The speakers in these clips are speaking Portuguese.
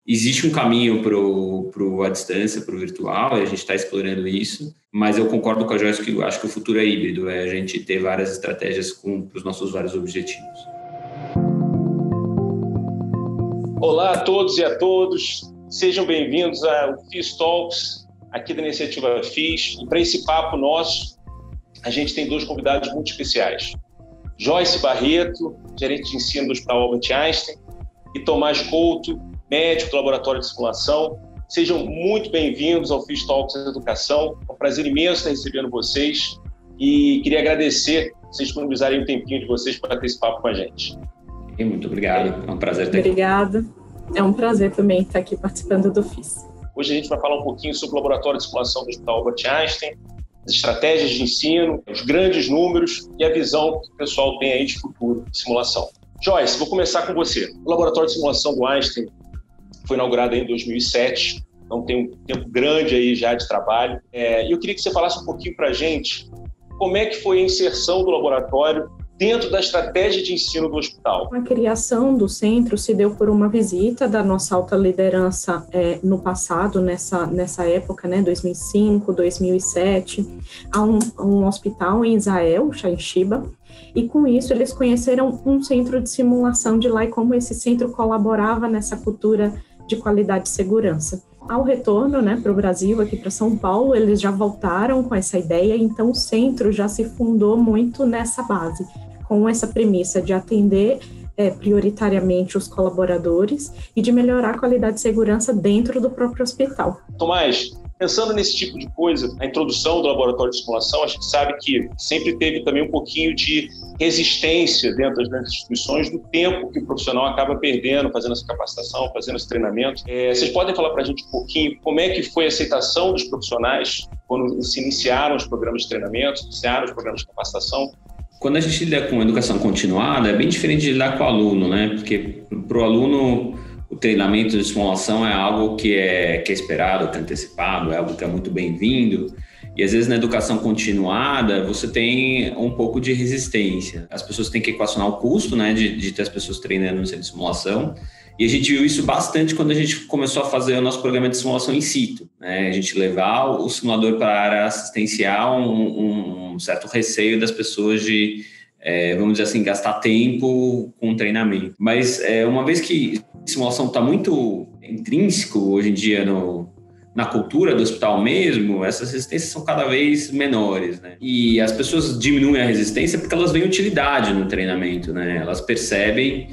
Existe um caminho para a distância, para o virtual, e a gente está explorando isso, mas eu concordo com a Joyce que eu acho que o futuro é híbrido, é a gente ter várias estratégias para os nossos vários objetivos. Olá a todos e a todas, sejam bem-vindos ao FIS Talks, aqui da iniciativa FIS. E para esse papo nosso, a gente tem dois convidados muito especiais. Joyce Barreto, gerente de ensino do Hospital Albert Einstein, e Tomás Couto, médico do Laboratório de Simulação. Sejam muito bem-vindos ao FIS Talks Educação. É um prazer imenso estar recebendo vocês e queria agradecer vocês disponibilizarem um tempinho de vocês para ter esse papo com a gente. Muito obrigado, é um prazer estar aqui. Obrigada, é um prazer também estar aqui participando do FIS. Hoje a gente vai falar um pouquinho sobre o Laboratório de Simulação do Hospital Albert Einstein, as estratégias de ensino, os grandes números e a visão que o pessoal tem aí de futuro de simulação. Joyce, vou começar com você. O Laboratório de Simulação do Einstein foi inaugurado em 2007, então tem um tempo grande aí já de trabalho. E eu queria que você falasse um pouquinho para a gente como é que foi a inserção do laboratório dentro da estratégia de ensino do hospital. A criação do centro se deu por uma visita da nossa alta liderança no passado, nessa época, 2005, 2007, a um hospital em Israel, Shain Shiba, e com isso eles conheceram um centro de simulação de lá e como esse centro colaborava nessa cultura de qualidade e segurança. Ao retorno para o Brasil, aqui para São Paulo, eles já voltaram com essa ideia, então o centro já se fundou muito nessa base, com essa premissa de atender prioritariamente os colaboradores e de melhorar a qualidade de segurança dentro do próprio hospital. Tomás, pensando nesse tipo de coisa, a introdução do laboratório de simulação, a gente sabe que sempre teve também um pouquinho de resistência dentro das grandes instituições do tempo que o profissional acaba perdendo, fazendo essa capacitação, fazendo esse treinamento. Vocês podem falar para a gente um pouquinho como é que foi a aceitação dos profissionais quando se iniciaram os programas de treinamento, iniciaram os programas de capacitação? Quando a gente lida com educação continuada, é bem diferente de lidar com o aluno, Porque para o aluno, o treinamento de simulação é algo que é esperado, que é antecipado, é algo que é muito bem-vindo. E às vezes na educação continuada, você tem um pouco de resistência. As pessoas têm que equacionar o custo, de ter as pessoas treinando no centro de simulação. E a gente viu isso bastante quando a gente começou a fazer o nosso programa de simulação in situ. A gente levar o simulador para a área assistencial, um certo receio das pessoas de, vamos dizer assim, gastar tempo com treinamento. Mas uma vez que a simulação está muito intrínseco hoje em dia na cultura do hospital mesmo, essas resistências são cada vez menores, E as pessoas diminuem a resistência porque elas veem utilidade no treinamento, Elas percebem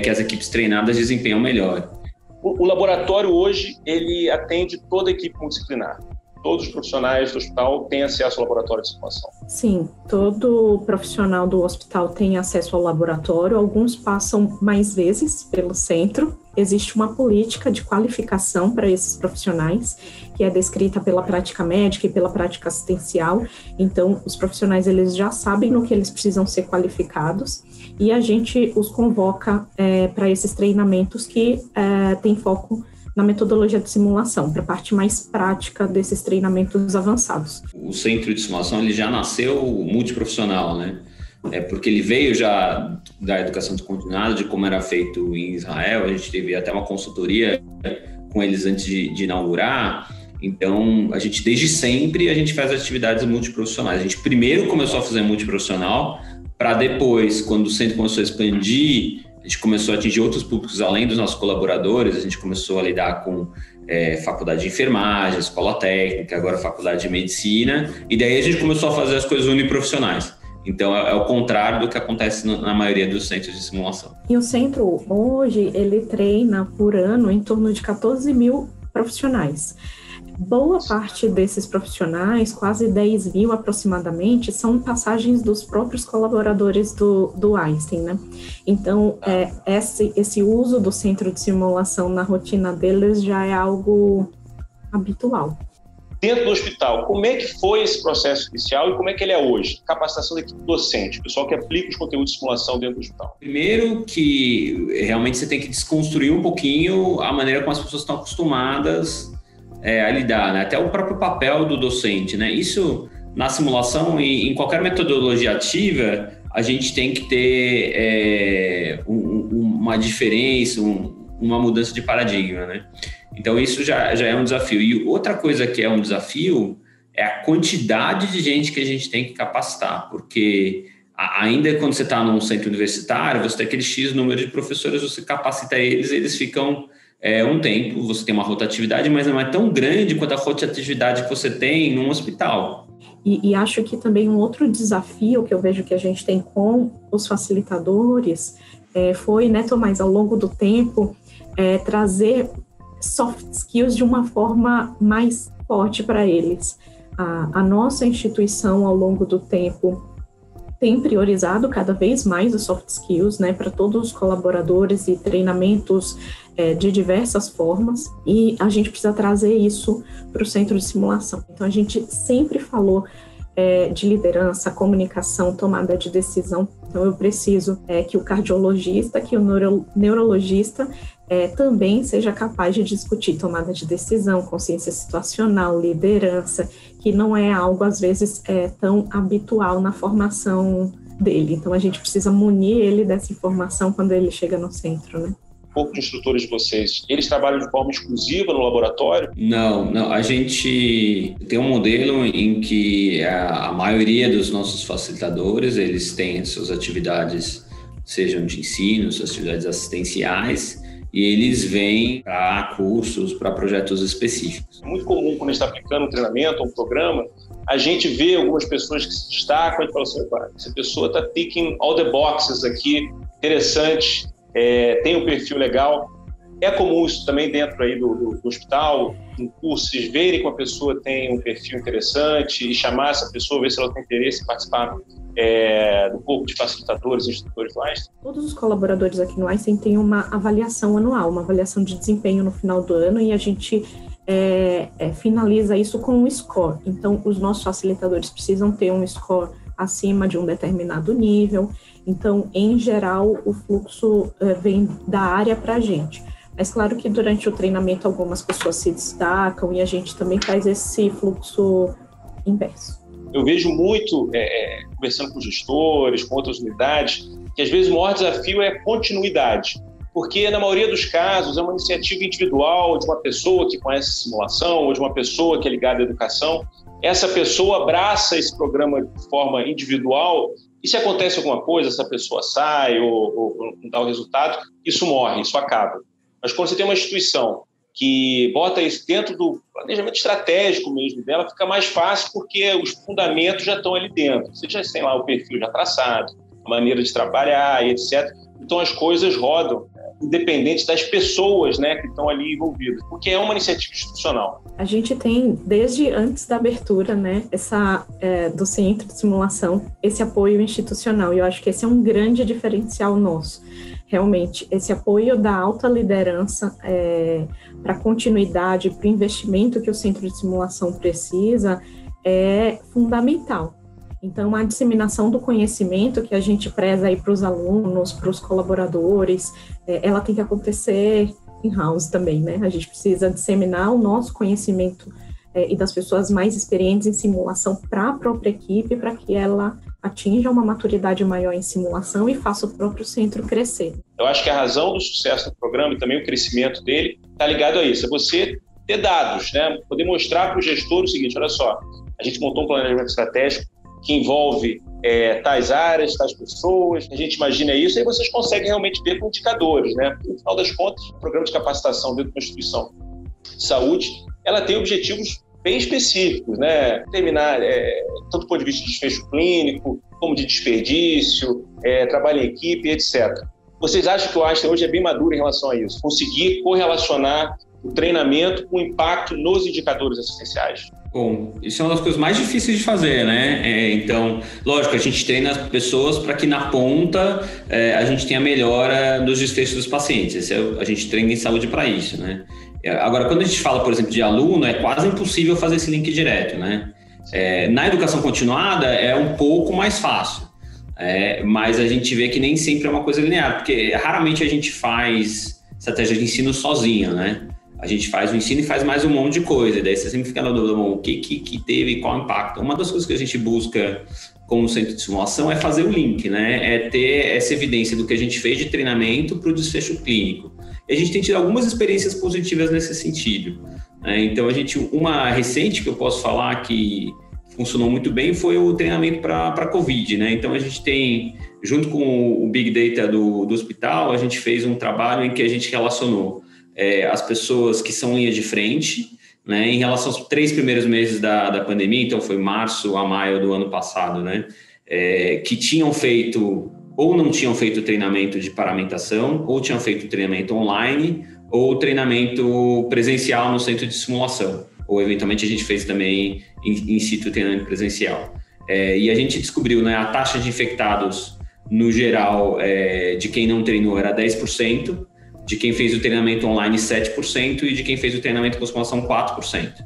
que as equipes treinadas desempenham melhor. O laboratório hoje, ele atende toda a equipe multidisciplinar. Todos os profissionais do hospital têm acesso ao laboratório de simulação. Sim, todo profissional do hospital tem acesso ao laboratório. Alguns passam mais vezes pelo centro. Existe uma política de qualificação para esses profissionais, que é descrita pela prática médica e pela prática assistencial. Então, os profissionais eles já sabem no que eles precisam ser qualificados e a gente os convoca para esses treinamentos que tem foco na metodologia de simulação, para a parte mais prática desses treinamentos avançados. O centro de simulação ele já nasceu multiprofissional, porque ele veio já da educação continuada, de como era feito em Israel. A gente teve até uma consultoria com eles antes de inaugurar. Então, a gente desde sempre a gente faz atividades multiprofissionais. A gente primeiro começou a fazer multiprofissional, para depois, quando o centro começou a expandir, a gente começou a atingir outros públicos além dos nossos colaboradores. A gente começou a lidar com faculdade de enfermagem, escola técnica, agora faculdade de medicina, e daí a gente começou a fazer as coisas uniprofissionais. Então, é o contrário do que acontece na maioria dos centros de simulação. E o centro, hoje, ele treina por ano em torno de 14 mil profissionais. Boa parte desses profissionais, quase 10 mil aproximadamente, são passagens dos próprios colaboradores do Einstein, Então, esse uso do centro de simulação na rotina deles já é algo habitual. Dentro do hospital, como é que foi esse processo inicial e como é que ele é hoje? Capacitação da equipe docente, o pessoal que aplica os conteúdos de simulação dentro do hospital. Primeiro que realmente você tem que desconstruir um pouquinho a maneira como as pessoas estão acostumadas a lidar, Até o próprio papel do docente, Isso na simulação e em qualquer metodologia ativa, a gente tem que ter uma diferença, uma mudança de paradigma, né? Então, isso já é um desafio. E outra coisa que é um desafio é a quantidade de gente que a gente tem que capacitar, porque ainda quando você está num centro universitário, você tem aquele X número de professores, você capacita eles ficam um tempo, você tem uma rotatividade, mas não é tão grande quanto a rotatividade que você tem num hospital. E acho que também um outro desafio que eu vejo que a gente tem com os facilitadores foi, né, Tomás, ao longo do tempo, trazer soft skills de uma forma mais forte para eles. A nossa instituição, ao longo do tempo, tem priorizado cada vez mais os soft skills, né, para todos os colaboradores e treinamentos de diversas formas, e a gente precisa trazer isso para o centro de simulação. Então, a gente sempre falou de liderança, comunicação, tomada de decisão. Então, eu preciso que o cardiologista, que o neurologista também seja capaz de discutir tomada de decisão, consciência situacional, liderança, que não é algo, às vezes, tão habitual na formação dele. Então, a gente precisa munir ele dessa informação quando ele chega no centro, né? Um pouco de instrutores de vocês, eles trabalham de forma exclusiva no laboratório? Não, a gente tem um modelo em que a maioria dos nossos facilitadores, eles têm suas atividades, sejam de ensino, suas atividades assistenciais, e eles vêm para cursos, para projetos específicos. É muito comum, quando a gente está aplicando um treinamento, um programa, a gente vê algumas pessoas que se destacam e fala assim, essa pessoa está ticking all the boxes aqui, interessante, tem um perfil legal. É comum isso também dentro aí do hospital, em cursos, vocês verem que uma pessoa tem um perfil interessante e chamar essa pessoa, ver se ela tem interesse em participar do corpo de facilitadores e instrutores do Einstein? Todos os colaboradores aqui no Einstein têm uma avaliação anual, uma avaliação de desempenho no final do ano, e a gente finaliza isso com um score. Então, os nossos facilitadores precisam ter um score acima de um determinado nível. Então, em geral, o fluxo vem da área para a gente. Mas claro que durante o treinamento algumas pessoas se destacam e a gente também faz esse fluxo inverso. Eu vejo muito, conversando com gestores, com outras unidades, que às vezes o maior desafio é a continuidade. Porque na maioria dos casos é uma iniciativa individual de uma pessoa que conhece simulação ou de uma pessoa que é ligada à educação. Essa pessoa abraça esse programa de forma individual e se acontece alguma coisa, essa pessoa sai ou não dá o resultado, isso morre, isso acaba. Mas quando você tem uma instituição que bota isso dentro do planejamento estratégico mesmo dela, fica mais fácil porque os fundamentos já estão ali dentro. Você já tem lá o perfil já traçado, a maneira de trabalhar e etc. Então as coisas rodam, independente das pessoas, né, que estão ali envolvidas, porque é uma iniciativa institucional. A gente tem, desde antes da abertura, né, do centro de simulação, esse apoio institucional, e eu acho que esse é um grande diferencial nosso. Realmente, esse apoio da alta liderança para a continuidade, para o investimento que o centro de simulação precisa, é fundamental. Então, a disseminação do conhecimento que a gente preza aí para os alunos, para os colaboradores, ela tem que acontecer in-house também, né? A gente precisa disseminar o nosso conhecimento e das pessoas mais experientes em simulação para a própria equipe, para que ela atinja uma maturidade maior em simulação e faça o próprio centro crescer. Eu acho que a razão do sucesso do programa e também o crescimento dele está ligado a isso, é você ter dados, né? Poder mostrar para o gestor o seguinte, olha só, a gente montou um planejamento estratégico que envolve tais áreas, tais pessoas, a gente imagina isso, e aí vocês conseguem realmente ver com indicadores, né? No final das contas, o programa de capacitação dentro de uma instituição de saúde, ela tem objetivos bem específicos, né? Terminar, tanto do ponto de vista de desfecho clínico, como de desperdício, trabalho em equipe, etc. Vocês acham que o Einstein hoje é bem maduro em relação a isso? Conseguir correlacionar o treinamento com o impacto nos indicadores assistenciais? Bom, isso é uma das coisas mais difíceis de fazer, né? Então, lógico, a gente treina as pessoas para que na ponta a gente tenha melhora dos desfechos dos pacientes. A gente treina em saúde para isso, né? Agora, quando a gente fala, por exemplo, de aluno, é quase impossível fazer esse link direto, né? Na educação continuada é um pouco mais fácil, mas a gente vê que nem sempre é uma coisa linear, porque raramente a gente faz estratégia de ensino sozinho, né? A gente faz o ensino e faz mais um monte de coisa, e daí você sempre fica na dúvida, o que teve, qual impacto. Uma das coisas que a gente busca como centro de simulação é fazer o link, né? É ter essa evidência do que a gente fez de treinamento para o desfecho clínico. e a gente tem tido algumas experiências positivas nesse sentido. Então, uma recente que eu posso falar que funcionou muito bem foi o treinamento para Covid, né? Então, a gente tem, junto com o Big Data do hospital, a gente fez um trabalho em que a gente relacionou as pessoas que são linha de frente, né, em relação aos 3 primeiros meses da pandemia, então foi março a maio do ano passado, né, que tinham feito ou não tinham feito treinamento de paramentação, ou tinham feito treinamento online, ou treinamento presencial no centro de simulação, ou eventualmente a gente fez também in situ treinamento presencial. E a gente descobriu, né, a taxa de infectados no geral de quem não treinou era 10%, de quem fez o treinamento online 7% e de quem fez o treinamento com simulação 4%.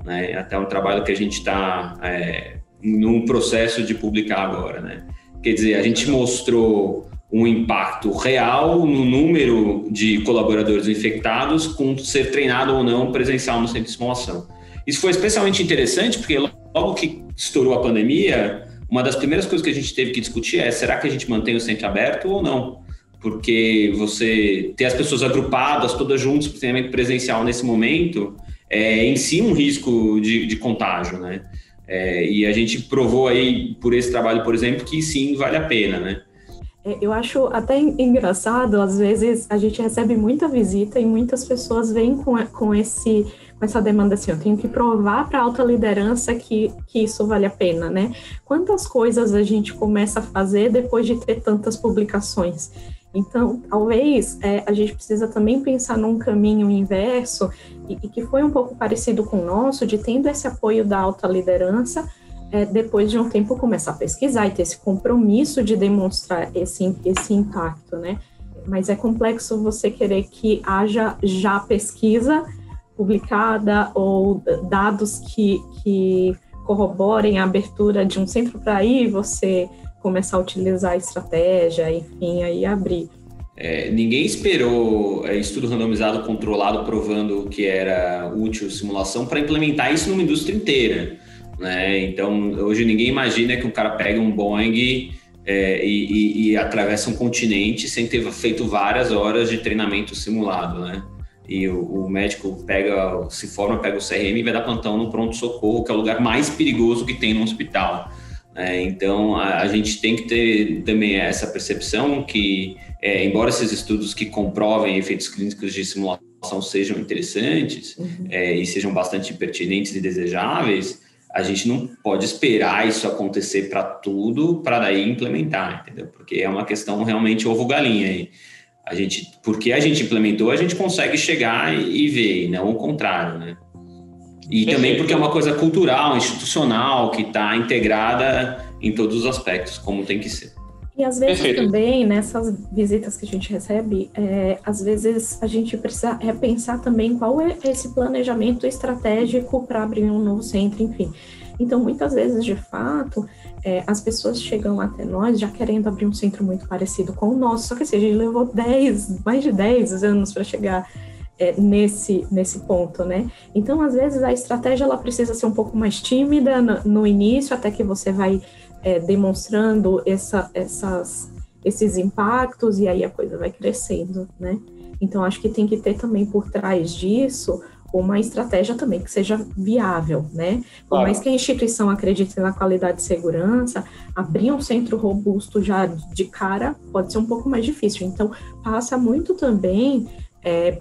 Né? Até um trabalho que a gente está num processo de publicar agora. Né? Quer dizer, a gente mostrou um impacto real no número de colaboradores infectados com ser treinado ou não presencial no centro de simulação. Isso foi especialmente interessante porque logo que estourou a pandemia, uma das primeiras coisas que a gente teve que discutir será que a gente mantém o centro aberto ou não? Porque você ter as pessoas agrupadas, todas juntas, para o treinamento presencial nesse momento, em si um risco de contágio, né? E a gente provou aí, por esse trabalho, por exemplo, que sim, vale a pena, né? Eu acho até engraçado, às vezes a gente recebe muita visita e muitas pessoas vêm com essa demanda assim, eu tenho que provar para a alta liderança que isso vale a pena, né? Quantas coisas a gente começa a fazer depois de ter tantas publicações? Então, talvez a gente precisa também pensar num caminho inverso e que foi um pouco parecido com o nosso, de tendo esse apoio da alta liderança, depois de um tempo começar a pesquisar e ter esse compromisso de demonstrar esse impacto, né? Mas é complexo você querer que haja já pesquisa publicada ou dados que corroborem a abertura de um centro para aí você começar a utilizar a estratégia, enfim, aí abrir. Ninguém esperou estudo randomizado controlado provando que era útil simulação para implementar isso numa indústria inteira, né? Então, hoje ninguém imagina que um cara pega um Boeing e atravessa um continente sem ter feito várias horas de treinamento simulado, né? E o médico se forma, pega o CRM e vai dar plantão no pronto-socorro, que é o lugar mais perigoso que tem no hospital. Então, a gente tem que ter também essa percepção que, embora esses estudos que comprovem efeitos clínicos de simulação sejam interessantes e sejam bastante pertinentes e desejáveis, a gente não pode esperar isso acontecer para tudo para daí implementar, entendeu? Porque é uma questão realmente ovo-galinha aí. Porque a gente implementou, a gente consegue chegar e ver, e não o contrário, né? E também porque é uma coisa cultural, institucional, que está integrada em todos os aspectos, como tem que ser. E às vezes também, nessas visitas que a gente recebe, às vezes a gente precisa repensar também qual é esse planejamento estratégico para abrir um novo centro, enfim. Então, muitas vezes, de fato, as pessoas chegam até nós já querendo abrir um centro muito parecido com o nosso, só que assim, a gente levou mais de 10 anos para chegar nesse ponto, né? Então, às vezes, a estratégia ela precisa ser um pouco mais tímida no início, até que você vai demonstrando esses impactos e aí a coisa vai crescendo, né? Então, acho que tem que ter também por trás disso uma estratégia também que seja viável, né? Por mais que a instituição acredite na qualidade e segurança, abrir um centro robusto já de cara pode ser um pouco mais difícil. Então, passa muito também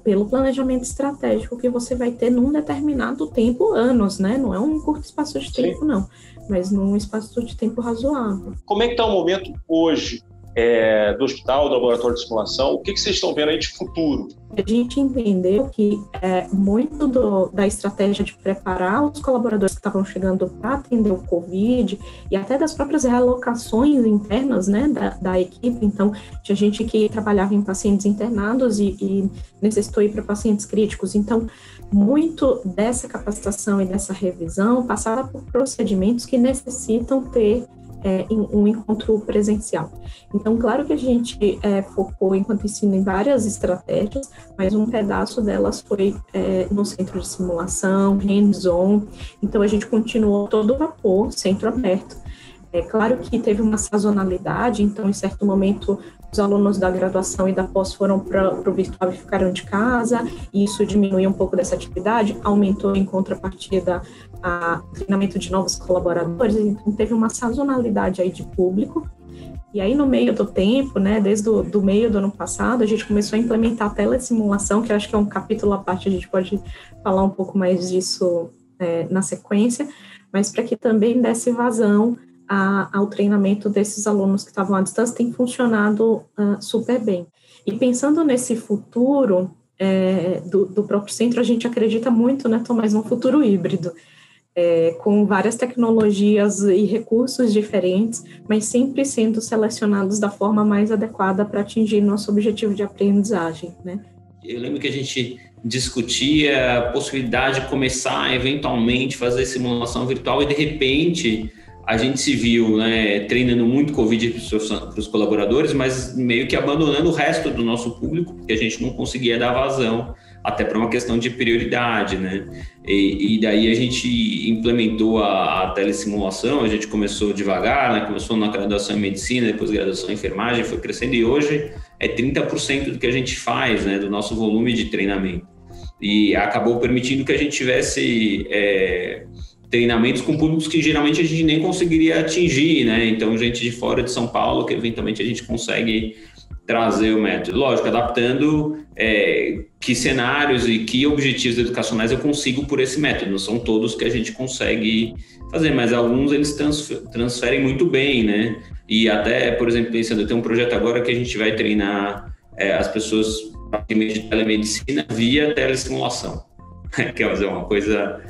pelo planejamento estratégico que você vai ter num determinado tempo, anos, né? Não é um curto espaço de tempo, não, mas num espaço de tempo razoável. Como é que está o momento hoje do hospital, do laboratório de simulação? O que vocês estão vendo aí de futuro? A gente entendeu que muito da estratégia de preparar os colaboradores que estavam chegando para atender o Covid e até das próprias realocações internas, né, da equipe. Então, tinha gente que trabalhava em pacientes internados e necessitou ir para pacientes críticos. Então, muito dessa capacitação e dessa revisão passava por procedimentos que necessitam ter um encontro presencial. Então, claro que a gente focou, enquanto ensino, em várias estratégias, mas um pedaço delas foi no centro de simulação, hands-on. Então, a gente continuou todo vapor, centro aberto. Claro que teve uma sazonalidade, então, em certo momento, os alunos da graduação e da pós foram para o virtual e ficaram de casa, e isso diminuiu um pouco dessa atividade, aumentou em contrapartida o treinamento de novos colaboradores, então teve uma sazonalidade aí de público. E aí, no meio do tempo, né, desde o meio do ano passado, a gente começou a implementar a telesimulação, que eu acho que é um capítulo à parte, a gente pode falar um pouco mais disso na sequência, mas para que também desse vazão ao treinamento desses alunos que estavam à distância, tem funcionado super bem. E pensando nesse futuro do próprio centro, a gente acredita muito, né, Tomás, num futuro híbrido, com várias tecnologias e recursos diferentes, mas sempre sendo selecionados da forma mais adequada para atingir nosso objetivo de aprendizagem, né? Eu lembro que a gente discutia a possibilidade de começar, eventualmente, fazer simulação virtual e, de repente, a gente se viu, né, treinando muito Covid para os colaboradores, mas meio que abandonando o resto do nosso público, porque a gente não conseguia dar vazão, até para uma questão de prioridade, né? E daí a gente implementou a telesimulação, a gente começou devagar, né? Começou na graduação em medicina, depois graduação em enfermagem, foi crescendo, e hoje é 30% do que a gente faz, né, do nosso volume de treinamento. E acabou permitindo que a gente tivesse treinamentos com públicos que geralmente a gente nem conseguiria atingir, né? Então, gente de fora de São Paulo, que eventualmente a gente consegue trazer o método. Lógico, adaptando que cenários e que objetivos educacionais eu consigo por esse método. Não são todos que a gente consegue fazer, mas alguns eles transferem muito bem, né? E até, por exemplo, pensando, eu tenho um projeto agora que a gente vai treinar as pessoas de telemedicina via telesimulação. Quer dizer, uma coisa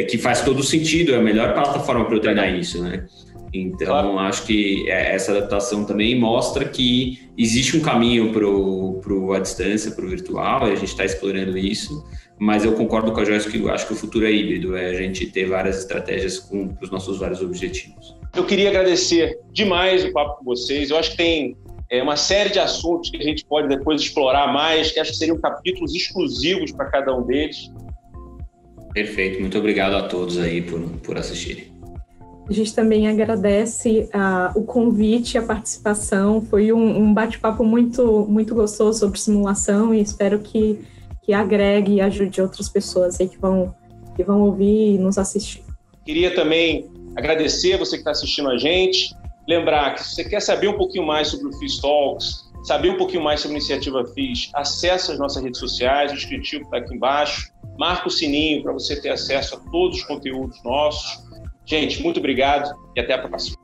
que faz todo sentido, é a melhor plataforma para eu treinar isso, né? Então, acho que essa adaptação também mostra que existe um caminho para a distância, para o virtual, e a gente está explorando isso, mas eu concordo com a Joyce que eu acho que o futuro é híbrido, a gente ter várias estratégias para os nossos vários objetivos. Eu queria agradecer demais o papo com vocês, eu acho que tem uma série de assuntos que a gente pode depois explorar mais, que acho que seriam capítulos exclusivos para cada um deles. Perfeito, muito obrigado a todos aí por assistirem. A gente também agradece o convite, a participação. Foi um bate-papo muito, muito gostoso sobre simulação e espero que agregue e ajude outras pessoas aí que vão ouvir e nos assistir. Queria também agradecer você que está assistindo a gente. Lembrar que se você quer saber um pouquinho mais sobre o FIS Talks, saber um pouquinho mais sobre a iniciativa FIS, acesse as nossas redes sociais, o descritivo está aqui embaixo. Marca o sininho para você ter acesso a todos os conteúdos nossos. Gente, muito obrigado e até a próxima.